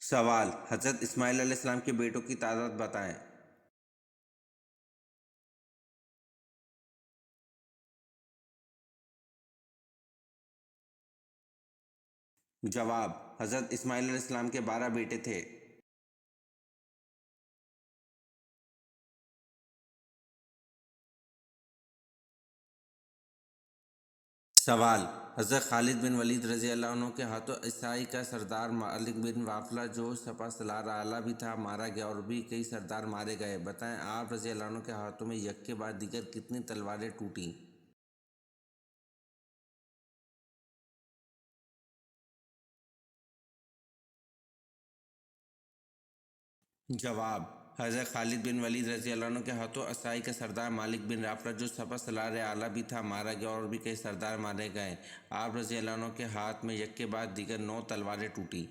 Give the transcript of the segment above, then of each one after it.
سوال: حضرت اسماعیل علیہ السلام کے بیٹوں کی تعداد بتائیں۔ جواب: حضرت اسماعیل علیہ السلام کے 12 بیٹے تھے۔ سوال: حضرت خالد بن ولید رضی اللہ عنہ کے ہاتھوں عیسائی کا سردار مالک بن وافلہ جو سپہ سالار اعلیٰ بھی تھا مارا گیا، اور بھی کئی سردار مارے گئے۔ بتائیں آپ رضی اللہ عنہ کے ہاتھوں میں یک کے بعد دیگر کتنی تلواریں ٹوٹیں؟ جواب: حضرت خالد بن ولید رضی اللہ عنہ کے ہاتھوں عیسائی کا سردار مالک بن وافلہ جو سپہ سالار اعلیٰ بھی تھا مارا گیا، اور بھی کئی سردار مارے گئے۔ آپ رضی اللہ عنہ کے ہاتھ میں یک کے بعد دیگر 9 تلواریں ٹوٹیں۔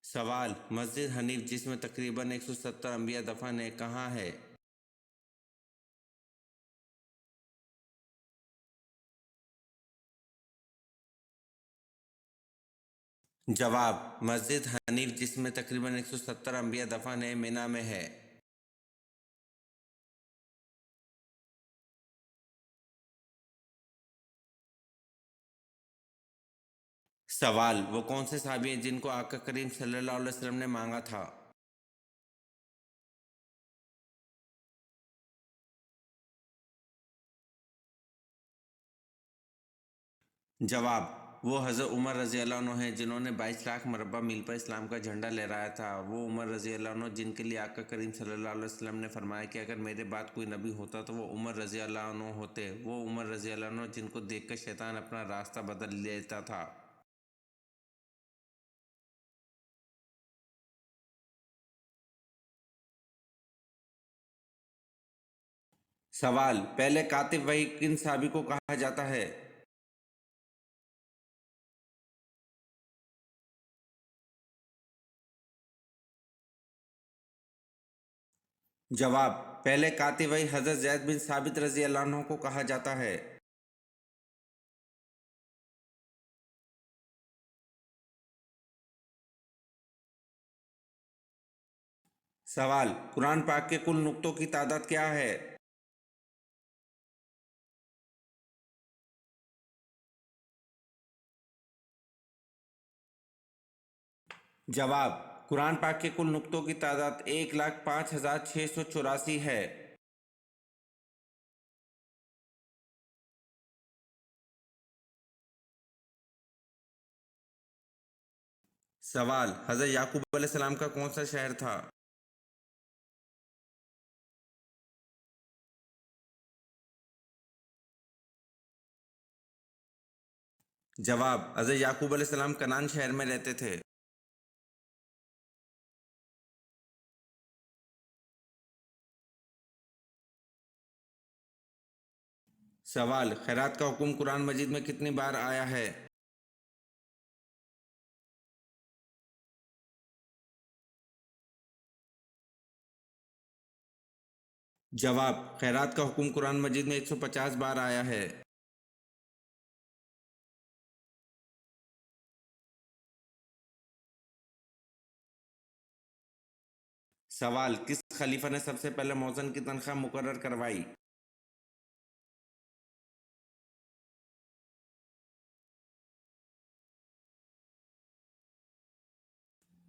سوال: مسجد حنیف جس میں تقریباً 170 انبیاء دفن ہیں کہاں ہے؟ جواب: مسجد حنیف جس میں تقریباً 170 انبیاء دفن ہیں مینا میں ہے۔ سوال: وہ کون سے صحابی ہیں جن کو آقا کریم صلی اللہ علیہ وسلم نے مانگا تھا؟ جواب: وہ حضرت عمر رضی اللہ عنہ ہیں جنہوں نے 22 لاکھ مربع میل پر اسلام کا جھنڈا لہرایا تھا۔ وہ عمر رضی اللہ عنہ جن کے لیے آقا کریم صلی اللہ علیہ وسلم نے فرمایا کہ اگر میرے بعد کوئی نبی ہوتا تو وہ عمر رضی اللہ عنہ ہوتے۔ وہ عمر رضی اللہ عنہ جن کو دیکھ کر شیطان اپنا راستہ بدل لیتا تھا۔ سوال: پہلے کاتب وحی کن صحابی کو کہا جاتا ہے؟ جواب: پہلے کاتب وحی حضرت زید بن ثابت رضی اللہ عنہ کو کہا جاتا ہے۔ سوال: قرآن پاک کے کل نقطوں کی تعداد کیا ہے؟ جواب: قرآن پاک کے کل نقطوں کی تعداد 1,05,684 ہے۔ سوال: حضرت یعقوب علیہ السلام کا کون سا شہر تھا؟ جواب: حضرت یعقوب علیہ السلام کنعان شہر میں رہتے تھے۔ سوال: خیرات کا حکم قرآن مجید میں کتنی بار آیا ہے؟ جواب: خیرات کا حکم قرآن مجید میں 150 بار آیا ہے۔ سوال: کس خلیفہ نے سب سے پہلے مؤذن کی تنخواہ مقرر کروائی؟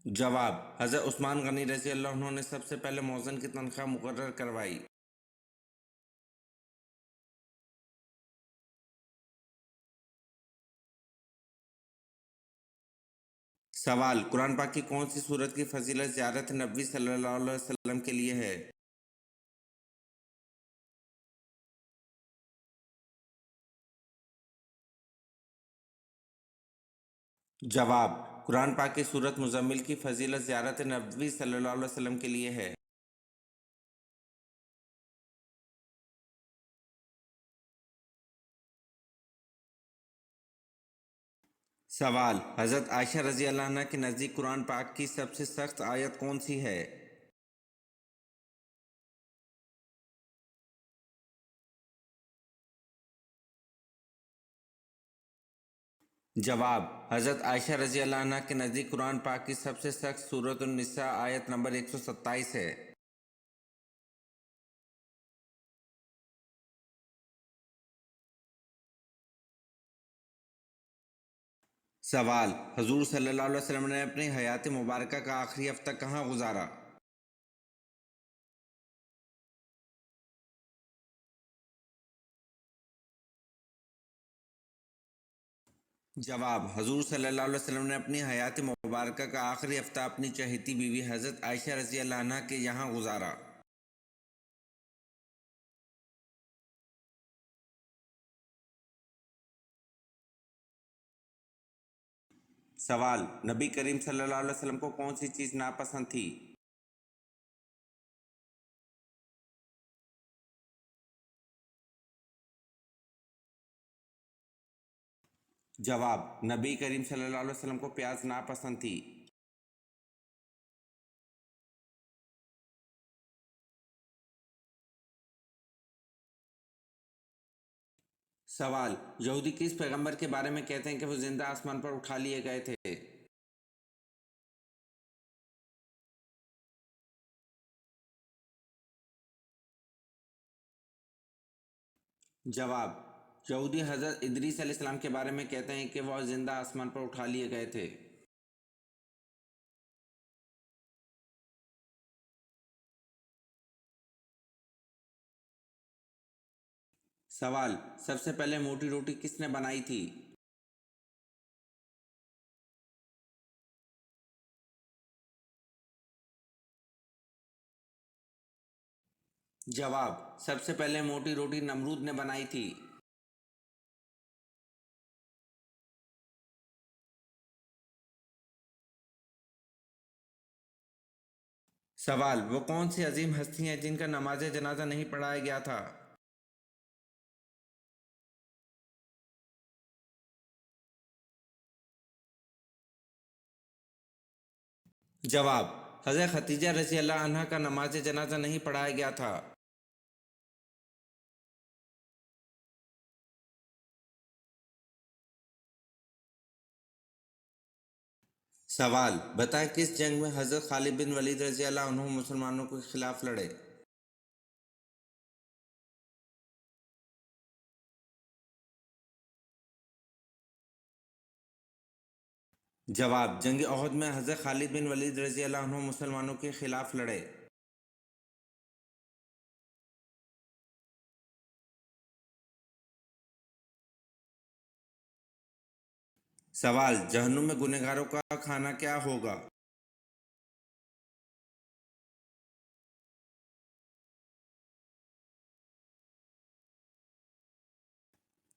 جواب: حضرت عثمان غنی رضی اللہ عنہ نے سب سے پہلے مؤذن کی تنخواہ مقرر کروائی۔ سوال: قرآن پاک کی کون سی سورت کی فضیلت زیارت نبوی صلی اللہ علیہ وسلم کے لیے ہے؟ جواب: قرآن پاک کی سورت مزمل کی فضیلت زیارت نبوی صلی اللہ علیہ وسلم کے لیے ہے۔ سوال: حضرت عائشہ رضی اللہ عنہ کے نزدیک قرآن پاک کی سب سے سخت آیت کون سی ہے؟ جواب: حضرت عائشہ رضی اللہ عنہ کے نزدیک قرآن پاک کی سب سے سخت سورۃ النساء آیت نمبر 127 ہے۔ سوال: حضور صلی اللہ علیہ وسلم نے اپنی حیات مبارکہ کا آخری ہفتہ کہاں گزارا؟ جواب: حضور صلی اللہ علیہ وسلم نے اپنی حیات مبارکہ کا آخری ہفتہ اپنی چہیتی بیوی حضرت عائشہ رضی اللہ عنہ کے یہاں گزارا۔ سوال: نبی کریم صلی اللہ علیہ وسلم کو کون سی چیز ناپسند تھی؟ جواب: نبی کریم صلی اللہ علیہ وسلم کو پیاز ناپسند تھی۔ سوال: یہودی کس پیغمبر کے بارے میں کہتے ہیں کہ وہ زندہ آسمان پر اٹھا لیے گئے تھے؟ جواب: یہودی حضرت ادریس علیہ السلام کے بارے میں کہتے ہیں کہ وہ زندہ آسمان پر اٹھا لیے گئے تھے۔ سوال: سب سے پہلے موٹی روٹی کس نے بنائی تھی؟ جواب: سب سے پہلے موٹی روٹی نمرود نے بنائی تھی۔ سوال: وہ کون سی عظیم ہستی ہیں جن کا نماز جنازہ نہیں پڑھایا گیا تھا؟ جواب: حضرت ختیجہ رضی اللہ عنہ کا نماز جنازہ نہیں پڑھایا گیا تھا۔ سوال: بتائیں کس جنگ میں حضرت خالد بن ولید رضی اللہ عنہ مسلمانوں کے خلاف لڑے؟ جواب: جنگ احد میں حضرت خالد بن ولید رضی اللہ عنہ مسلمانوں کے خلاف لڑے۔ سوال: جہنم میں گنہگاروں کا کھانا کیا ہوگا؟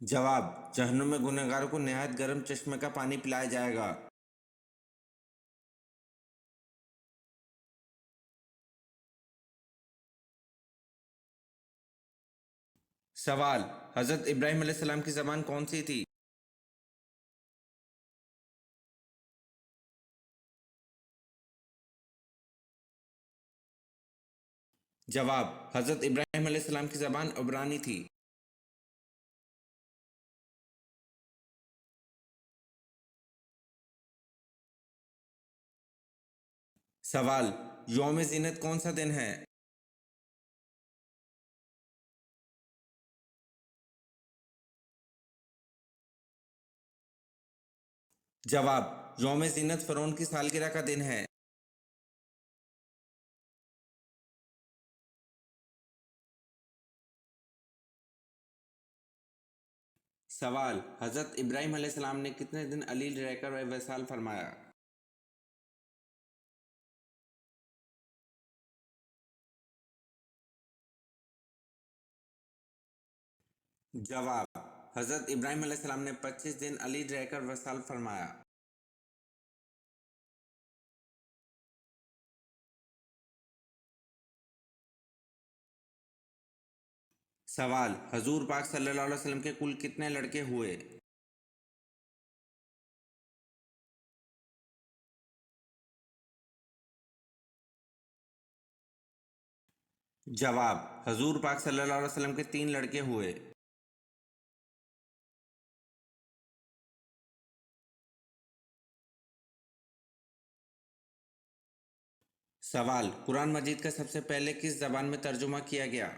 جواب: جہنم میں گنہگاروں کو نہایت گرم چشمے کا پانی پلایا جائے گا۔ سوال: حضرت ابراہیم علیہ السلام کی زبان کون سی تھی؟ جواب: حضرت ابراہیم علیہ السلام کی زبان عبرانی تھی۔ سوال: یوم زینت کون سا دن ہے؟ جواب: یوم زینت فرعون کی سالگرہ کا دن ہے۔ سوال: حضرت ابراہیم علیہ السلام نے کتنے دن علیل رہ کر وصال فرمایا؟ جواب: حضرت ابراہیم علیہ السلام نے 25 دن علیل رہ کر وصال فرمایا۔ سوال: حضور پاک صلی اللہ علیہ وسلم کے کل کتنے لڑکے ہوئے؟ جواب: حضور پاک صلی اللہ علیہ وسلم کے 3 لڑکے ہوئے۔ सवाल, कुरान मजीद का सबसे पहले किस जबान में तर्जुमा किया गया?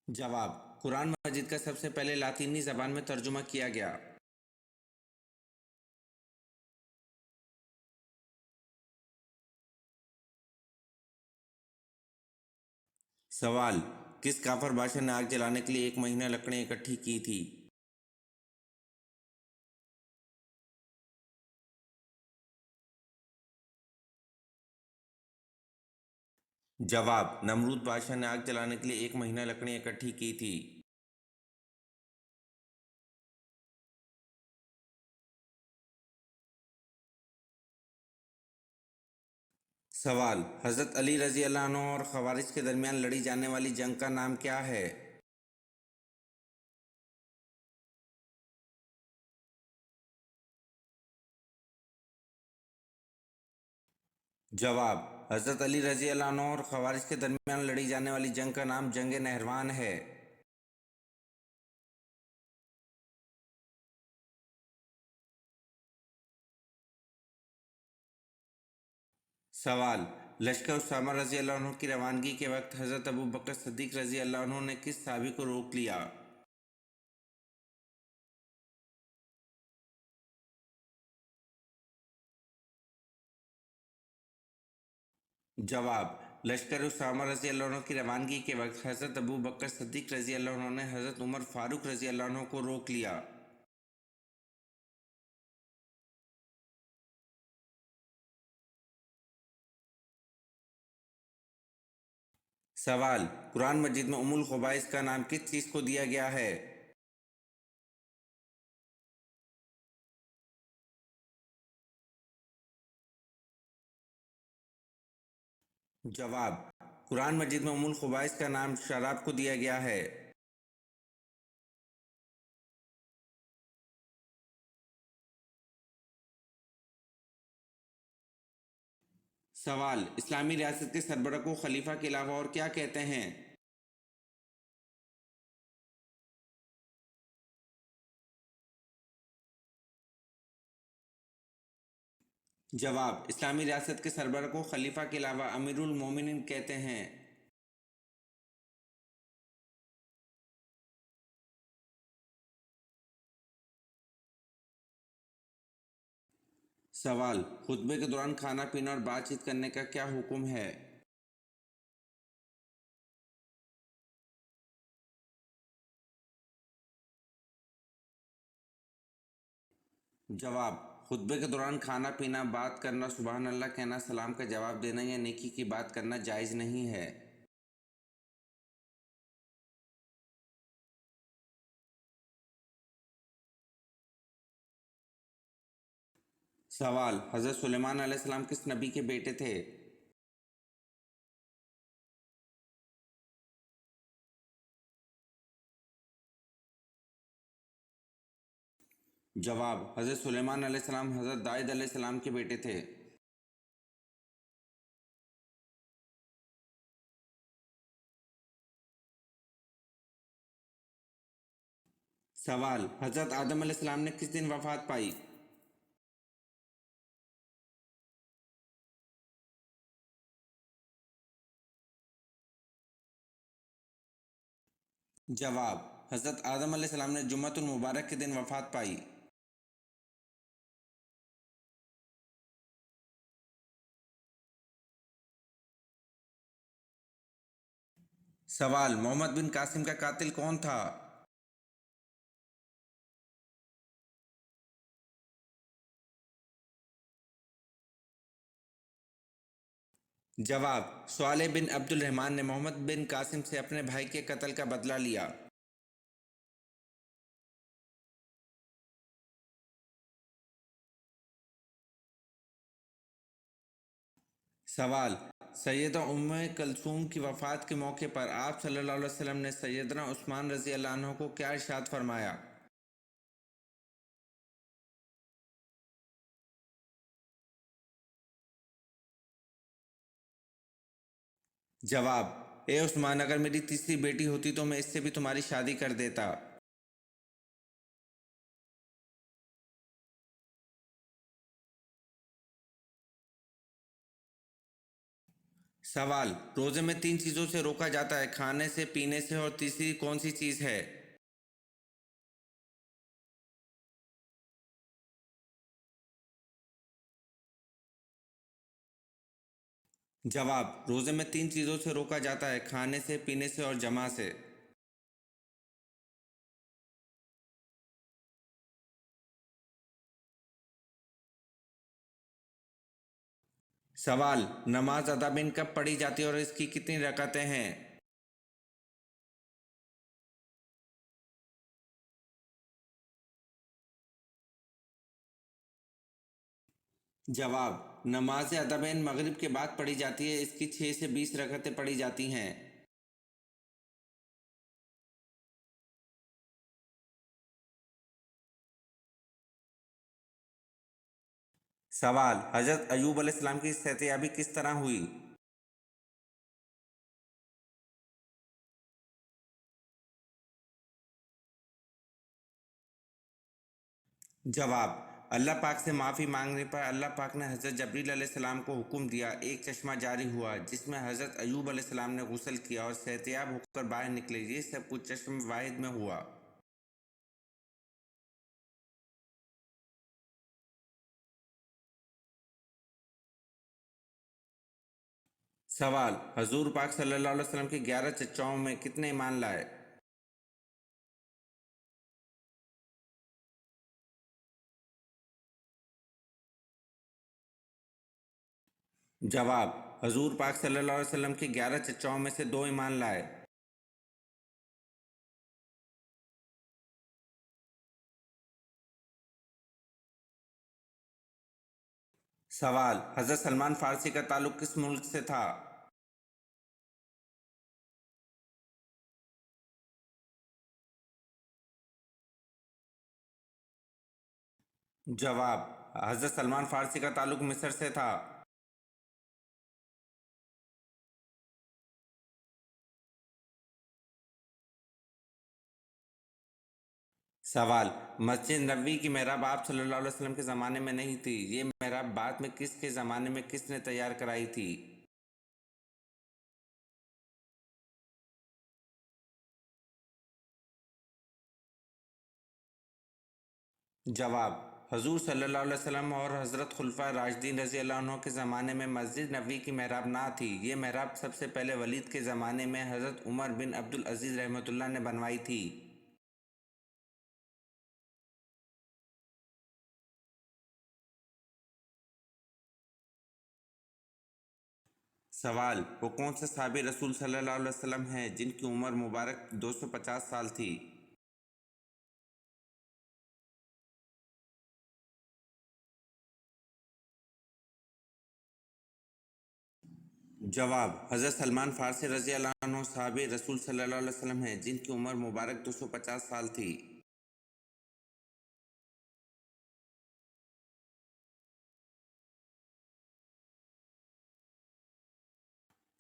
जवाब, कुरान मजीद का सबसे पहले लातीनी जबान में तर्जुमा किया गया। सवाल, किस काफर बादशाह ने आग जलाने के लिए 1 महीना लकड़ें इकट्ठी की थी? जवाब, नमरूद बादशाह ने आग जलाने के लिए 1 महीना लकड़ें इकट्ठी की थी। सवाल, हज़रत अली रज़ी अल्लाह अन्हु और खवारिज के दरमियान लड़ी जाने वाली जंग का नाम क्या है? जवाब, हज़रत अली रज़ी अल्लाह अन्हु और खवारिज के दरमियान लड़ी जाने वाली जंग का नाम जंग नहरवान है। सवाल, लश्कर उसामा रज़ी अल्लाह अन्हु की रवानगी के वक्त हज़रत अबू बकर सिद्दीक़ रज़ी अल्लाह अन्हु ने किस सहाबी को रोक लिया? जवाब, लश्कर उसामा रज़ी अल्लाह अन्हु की रवानगी के वक्त हज़रत अबू बकर सिद्दीक़ रज़ी अल्लाह अन्हु ने हज़रत उमर फ़ारूक रज़ी अल्लाह अन्हु को रोक लिया। सवाल, कुरान मजीद में उम्मुल खुबाइस का नाम किस चीज़ को दिया गया है? जवाब, कुरान मजीद में उम्मुल खुबाइस का नाम शराब को दिया गया है। सवाल, इस्लामी रियासत के सरबराह को खलीफा के अलावा और क्या कहते हैं? जवाब, इस्लामी रियासत के सरबराह को खलीफा के अलावा अमीरुल मोमिनीन कहते हैं। सवाल, खुतबे के दौरान खाना पीना और बातचीत करने का क्या हुक्म है? जवाब, खुतबे के दौरान खाना पीना, बात करना, सुबहान अल्लाह कहना, सलाम का जवाब देना या नेकी की बात करना जायज़ नहीं है। सवाल, हज़रत सुलेमान अलैहिस्सलाम किस नबी के बेटे थे? जवाब, हज़रत सुलेमान अलैहिस्सलाम हज़रत दाऊद अलैहिस्सलाम के बेटे थे। सवाल, हज़रत आदम अलैहिस्सलाम ने किस दिन वफ़ात पाई? जवाब, हज़रत आदम अलैहिस्सलाम ने जुम्मतुल मुबारक के दिन वफ़ात पाई। सवाल, मोहम्मद बिन कासिम का कातिल कौन था? जवाब, स्वाले बिन अब्दुल रहमान ने मोहम्मद बिन कासिम से अपने भाई के कत्ल का बदला लिया। सवाल, सैयदा उम्मे कलसूम की वफ़ात के मौके पर आप सल्लल्लाहु अलैहि वसल्लम ने सैयदना उस्मान रज़ी अल्लाह अन्हु को क्या इरशाद फरमाया? जवाब, ए उस्मान, अगर मेरी तीसरी बेटी होती तो मैं इससे भी तुम्हारी शादी कर देता। सवाल, रोजे में 3 चीजों से रोका जाता है, खाने से, पीने से और तीसरी कौन सी चीज है? जवाब, रोजे में 3 चीजों से रोका जाता है, खाने से, पीने से और जमा से। सवाल, नमाज अदा बिन कब पढ़ी जाती है और इसकी कितनी रकातें हैं? जवाब, नमाज अदा बिन मगरिब के बाद पढ़ी जाती है, इसकी 6 से 20 रकातें पढ़ी जाती हैं। सवाल, हजरत अयूब अलैहिस्सलाम की सेहतयाबी किस तरह हुई? जवाब, अल्लाह पाक से माफ़ी मांगने पर अल्लाह पाक ने हज़रत जबरील अलैहिस्सलाम को हुक्म दिया, एक चश्मा जारी हुआ जिसमें हज़रत अयूब अलैहिस्सलाम ने गुस्ल किया और सेहतयाब होकर बाहर निकले। ये सब कुछ चश्म वाहिद में हुआ। सवाल, हजूर पाक सल्लल्लाहु अलैहि वसल्लम के 11 चचाओं में कितने ईमान लाए? जवाब, हजूर पाक सल्लल्लाहु अलैहि वसल्लम के 11 चचाओं में से 2 ईमान लाए। सवाल, हज़रत सलमान फारसी का ताल्लुक़ किस मुल्क से था? जवाब, हज़रत सलमान फारसी का ताल्लुक़ मिस्र से था। सवाल, मस्जिद नबवी की मेहराब आप सल्लल्लाहु अलैहि वसल्लम के ज़माने में नहीं थी, ये मेहराब बाद में किसके ज़माने में किसने तैयार कराई थी? जवाब, हजूर सल्लल्लाहु अलैहि वसल्लम और हज़रत खुलफा राशिदीन रज़ी अल्लाह अन्हों के ज़माने में मस्जिद नबवी की मेहराब ना थी, ये मेहराब सबसे पहले वलीद के ज़माने में हज़रत उमर बिन अब्दुल अज़ीज़ रहमतुल्लाह ने बनवाई थी। सवाल, वो कौन से सहाबी रसूल सल्लल्लाहु अलैहि वसल्लम हैं जिनकी उम्र मुबारक 250 साल थी? जवाब, हज़रत सलमान फारसी रज़ी अल्लाह अन्हु सहाबी रसूल सल्लल्लाहु अलैहि वसल्लम हैं जिनकी उम्र मुबारक 250 साल थी।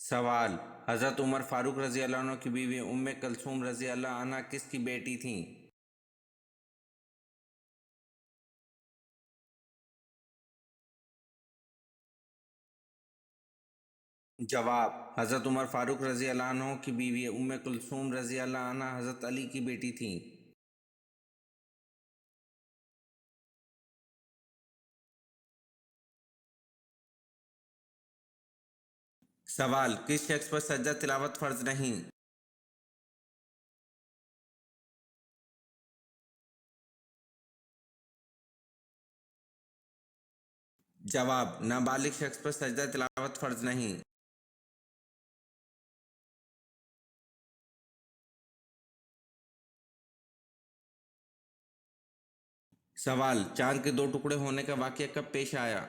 सवाल, हज़रत उमर फारूक रज़ी अल्लाह अन्हु की बीवी उम्मे कलसूम रज़ी अल्लाह अन्हा किसकी बेटी थीं? जवाब, हज़रत उमर फारूक रज़ी अल्लाह अन्हु की बीवी उम्मे कुलसूम रज़ी अल्लाह अन्हा हज़रत अली की बेटी थीं। सवाल, किस शख्स पर सज्जा तिलावत फ़र्ज नहीं? जवाब, नाबालिग शख्स पर सज्जा तिलावत फ़र्ज नहीं। सवाल, चांद के 2 टुकड़े होने का वाक़या कब पेश आया?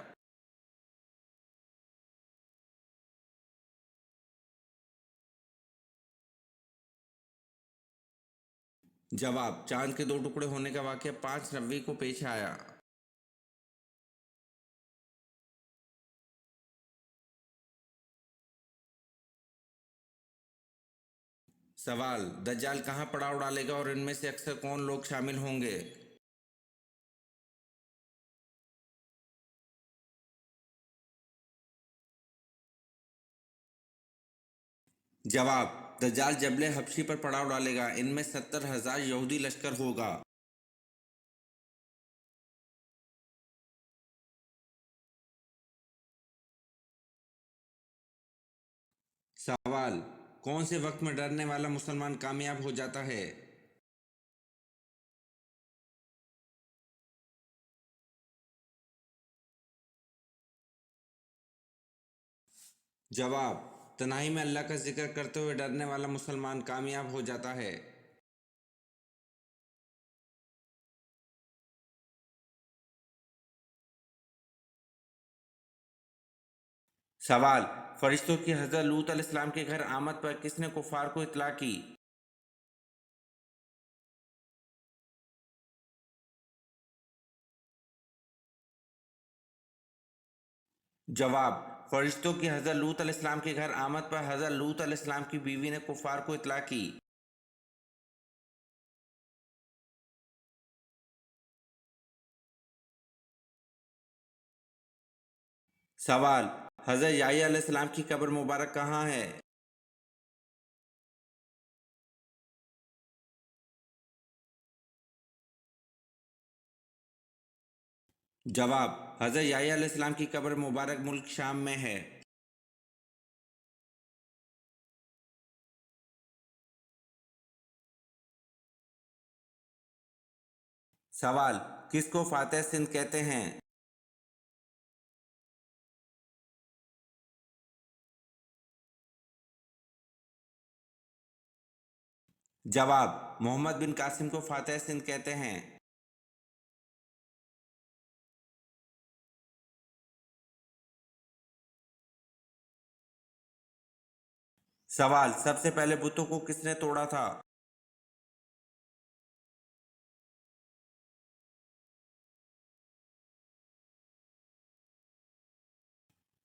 जवाब, चांद के 2 टुकड़े होने का वाक़या 5 रबी को पेश आया। सवाल, दज्जाल कहाँ पड़ाव डालेगा और इनमें से अक्सर कौन लोग शामिल होंगे? जवाब, दज्जाल जबले हबशी पर पड़ाव डालेगा। इनमें 70,000 यहूदी लश्कर होगा। सवाल, कौन से वक्त में डरने वाला मुसलमान कामयाब हो जाता है? जवाब, तन्हाई में अल्लाह का जिक्र करते हुए डरने वाला मुसलमान कामयाब हो जाता है। सवाल, फरिश्तों की हज़रत लूत अलैहिस्सलाम के घर आमद पर किसने कुफार को इत्तला की? जवाब, फरिश्तों की हज़रत लूत अलैहिस्सलाम के घर आमद पर हज़रत लूत अलैहिस्सलाम की बीवी ने कुफार को इत्तला की। सवाल, हज़रत याह्या अलैहिस्सलाम की कब्र मुबारक कहाँ है? जवाब, हज़रत याह्या अलैहिस्सलाम की कब्र मुबारक मुल्क शाम में है। सवाल, किसको फातह सिंध कहते हैं? जवाब, मोहम्मद बिन कासिम को फातह सिंध कहते हैं। सवाल, सबसे पहले बुतों को किसने तोड़ा था?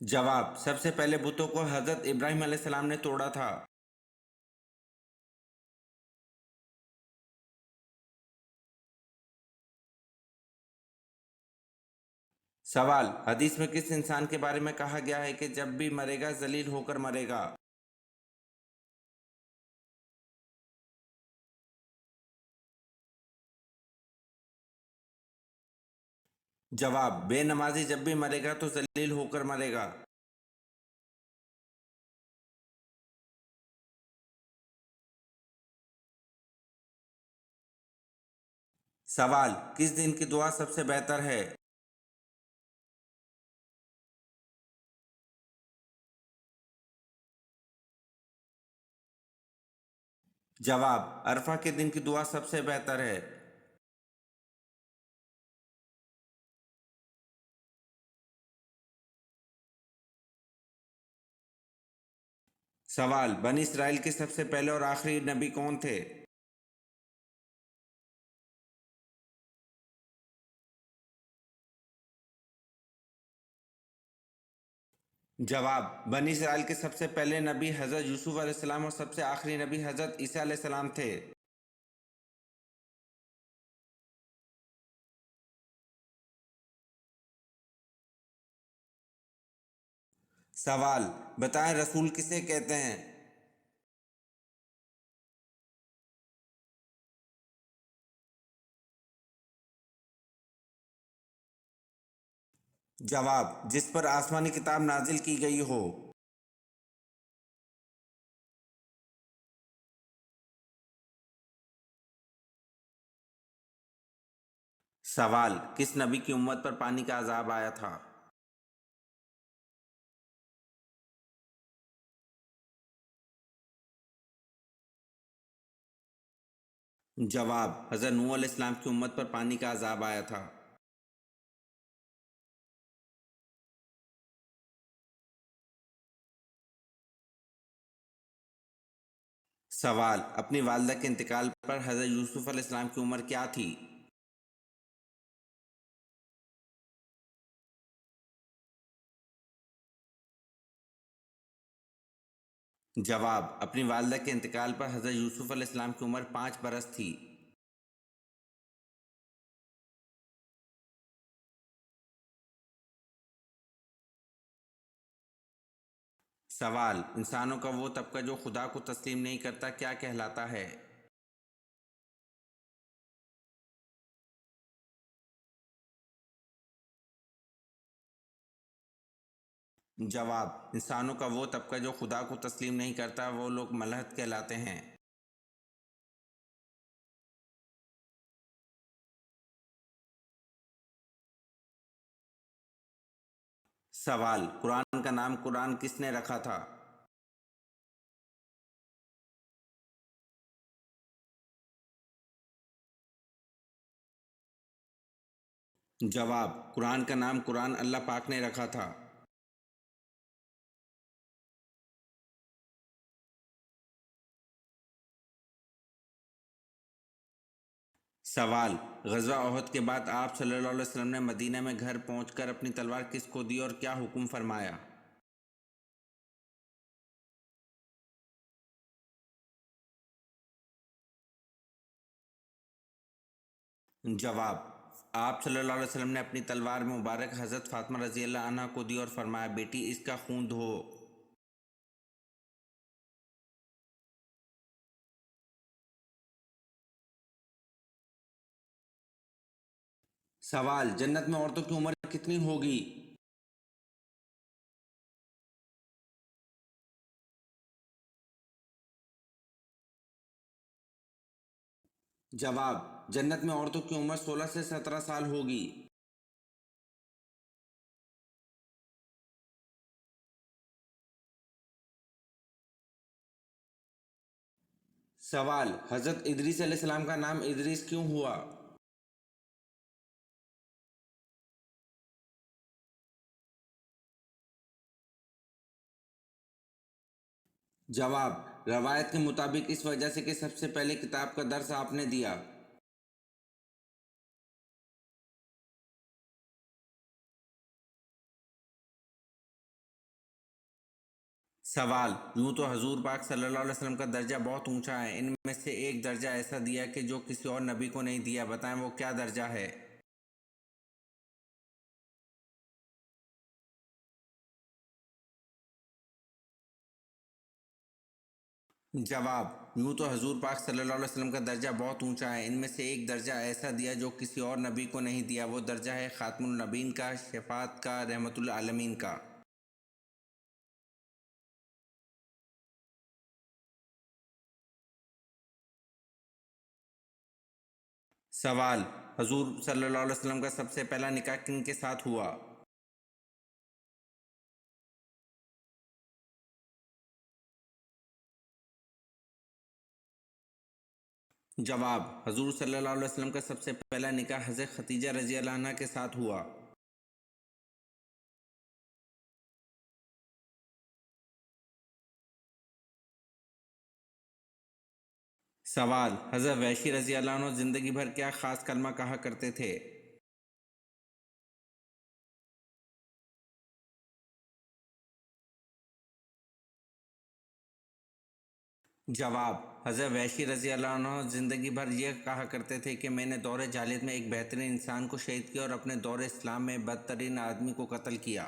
जवाब, सबसे पहले बुतों को हज़रत इब्राहिम अलैहिस्सलाम ने तोड़ा था। सवाल, हदीस में किस इंसान के बारे में कहा गया है कि जब भी मरेगा जलील होकर मरेगा? जवाब, बेनमाजी जब भी मरेगा तो जलील होकर मरेगा। सवाल, किस दिन की दुआ सबसे बेहतर है? जवाब, अरफा के दिन की दुआ सबसे बेहतर है। सवाल, बनी इसराइल के सबसे पहले और आखिरी नबी कौन थे? जवाब, बनी इसराइल के सबसे पहले नबी हज़रत यूसुफ अलैहिस्सलाम और सबसे आखिरी नबी हज़रत ईसा अलैहिस्सलाम थे। सवाल, बताएं रसूल किसे कहते हैं? जवाब, जिस पर आसमानी किताब नाजिल की गई हो। सवाल, किस नबी की उम्मत पर पानी का अजाब आया था? जवाब, हज़रत नूह अलैहिस्सलाम की उम्मत पर पानी का अजाब आया था। सवाल, अपनी वालदा के इंतकाल पर हज़रत यूसुफ अलैहिस्सलाम की उम्र क्या थी? जवाब, अपनी वालदा के इंतकाल पर हज़रत यूसुफ अलैहिस्सलाम की उम्र 5 बरस थी। سوال: انسانوں کا وہ طبقہ جو خدا کو تسلیم نہیں کرتا کیا کہلاتا ہے؟ جواب: انسانوں کا وہ طبقہ جو خدا کو تسلیم نہیں کرتا وہ لوگ ملحد کہلاتے ہیں۔ سوال: قرآن کا نام قرآن کس نے رکھا تھا؟ جواب: قرآن کا نام قرآن اللہ پاک نے رکھا تھا۔ سوال: غزوہ احد کے بعد آپ صلی اللہ علیہ وسلم نے مدینہ میں گھر پہنچ کر اپنی تلوار کس کو دی اور کیا حکم فرمایا؟ جواب: آپ صلی اللہ علیہ وسلم نے اپنی تلوار مبارک حضرت فاطمہ رضی اللہ عنہ کو دی اور فرمایا بیٹی اس کا خون دھو۔ سوال: جنت میں عورتوں کی عمر کتنی ہوگی؟ جواب: جنت میں عورتوں کی عمر 16 سے 17 سال ہوگی۔ سوال: حضرت ادریس علیہ السلام کا نام ادریس کیوں ہوا؟ جواب: روایت کے مطابق اس وجہ سے کہ سب سے پہلے کتاب کا درس آپ نے دیا۔ سوال: یوں تو حضور پاک صلی اللہ علیہ وسلم کا درجہ بہت اونچا ہے، ان میں سے ایک درجہ ایسا دیا کہ جو کسی اور نبی کو نہیں دیا، بتائیں وہ کیا درجہ ہے؟ جواب: یوں تو حضور پاک صلی اللہ علیہ وسلم کا درجہ بہت اونچا ہے، ان میں سے ایک درجہ ایسا دیا جو کسی اور نبی کو نہیں دیا، وہ درجہ ہے خاتم النبیین کا، شفاعت کا، رحمت للعالمین کا۔ سوال: حضور صلی اللہ علیہ وسلم کا سب سے پہلا نکاح کن کے ساتھ ہوا؟ جواب: حضور صلی اللہ علیہ وسلم کا سب سے پہلا نکاح حضرت خدیجہ رضی اللہ عنہ کے ساتھ ہوا۔ سوال: حضرت وحشی رضی اللہ عنہ زندگی بھر کیا خاص کلمہ کہا کرتے تھے؟ جواب: حضرت وحشی رضی اللہ عنہ زندگی بھر یہ کہا کرتے تھے کہ میں نے دور جاہلیت میں ایک بہترین انسان کو شہید کیا اور اپنے دور اسلام میں بدترین آدمی کو قتل کیا۔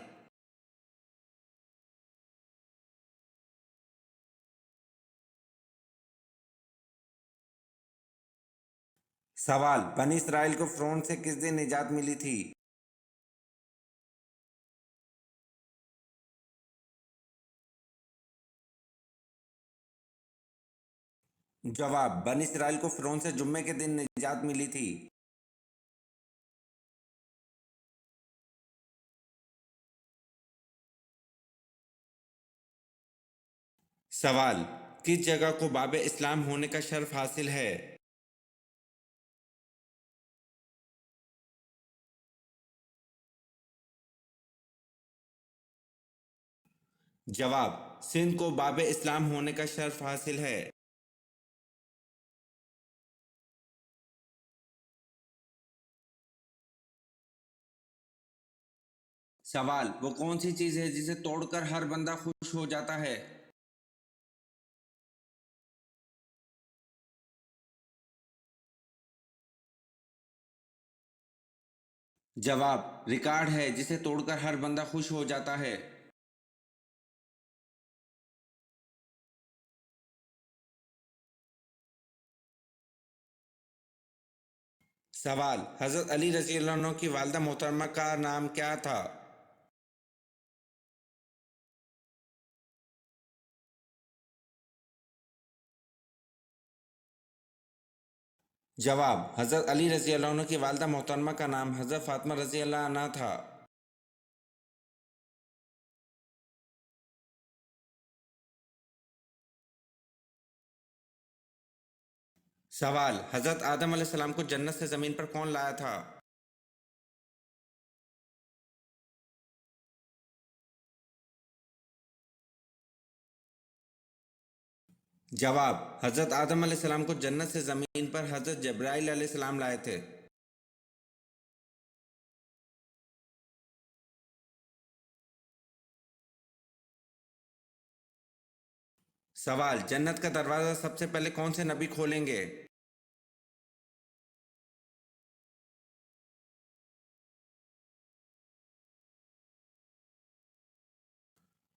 سوال: بنی اسرائیل کو فرعون سے کس دن نجات ملی تھی؟ جواب: بنی اسرائیل کو فرعون سے جمعے کے دن نجات ملی تھی۔ سوال: کس جگہ کو باب اسلام ہونے کا شرف حاصل ہے؟ جواب: سندھ کو باب اسلام ہونے کا شرف حاصل ہے۔ سوال: وہ کون سی چیز ہے جسے توڑ کر ہر بندہ خوش ہو جاتا ہے؟ جواب: ریکارڈ ہے جسے توڑ کر ہر بندہ خوش ہو جاتا ہے۔ सवाल, हजरत अली रजी अल्लाह अन्हु की वालिदा मोहतरमा का नाम क्या था? जवाब, हजरत अली रजी अल्लाह अन्हु की वालिदा मोहतरमा का नाम हजरत फातिमा रजी अल्लाह अन्हा था। सवाल, हजरत आदम अलैहिस्सलाम को जन्नत से जमीन पर कौन लाया था? जवाब, हजरत आदम अलैहिस्सलाम को जन्नत से जमीन पर हजरत जब्राइल अलैहिस्सलाम लाए थे। सवाल, जन्नत का दरवाजा सबसे पहले कौन से नबी खोलेंगे?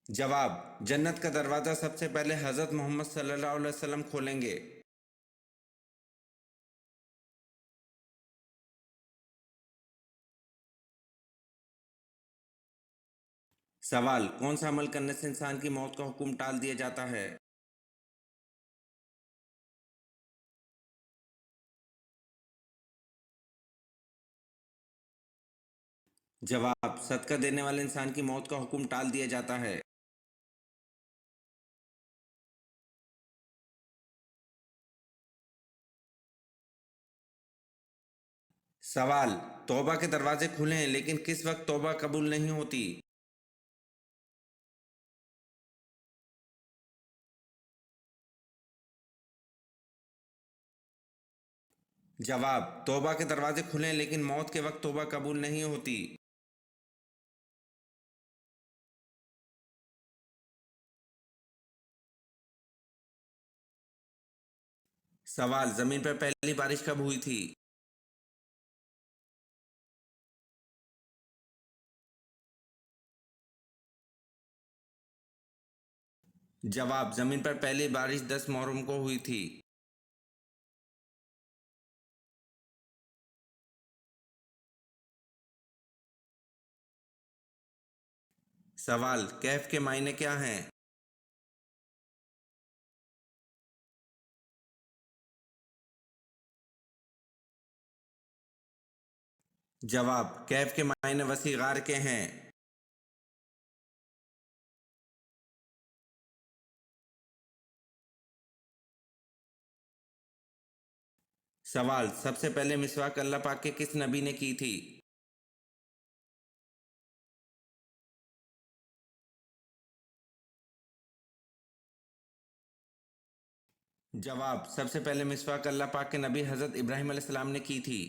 जवाब, जन्नत का दरवाजा सबसे पहले हजरत मोहम्मद सल्लल्लाहु अलैहि वसल्लम खोलेंगे। सवाल, कौन सा अमल करने से इंसान की मौत का हुक्म टाल दिया जाता है? जवाब, सदका देने वाले इंसान की मौत का हुक्म टाल दिया जाता है। सवाल, तौबा के दरवाजे खुले हैं लेकिन किस वक्त तौबा कबूल नहीं होती? जवाब, तौबा के दरवाजे खुले हैं लेकिन मौत के वक्त तौबा कबूल नहीं होती। सवाल, जमीन पर पहली बारिश कब हुई थी? जवाब, जमीन पर पहली बारिश 10 मुहर्रम को हुई थी। सवाल, कैफ के मायने क्या हैं? जवाब, कैफ के मायने वसी गार के हैं। सवाल, सबसे पहले मिसवाक अल्लाह पाक के किस नबी ने की थी? जवाब, सबसे पहले मिसवाक अल्लाह पाक के नबी हजरत इब्राहिम अलैहिस्सलाम ने की थी।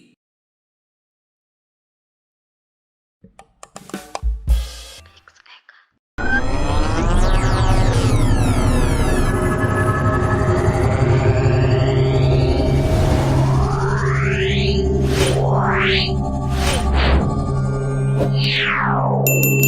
Meow.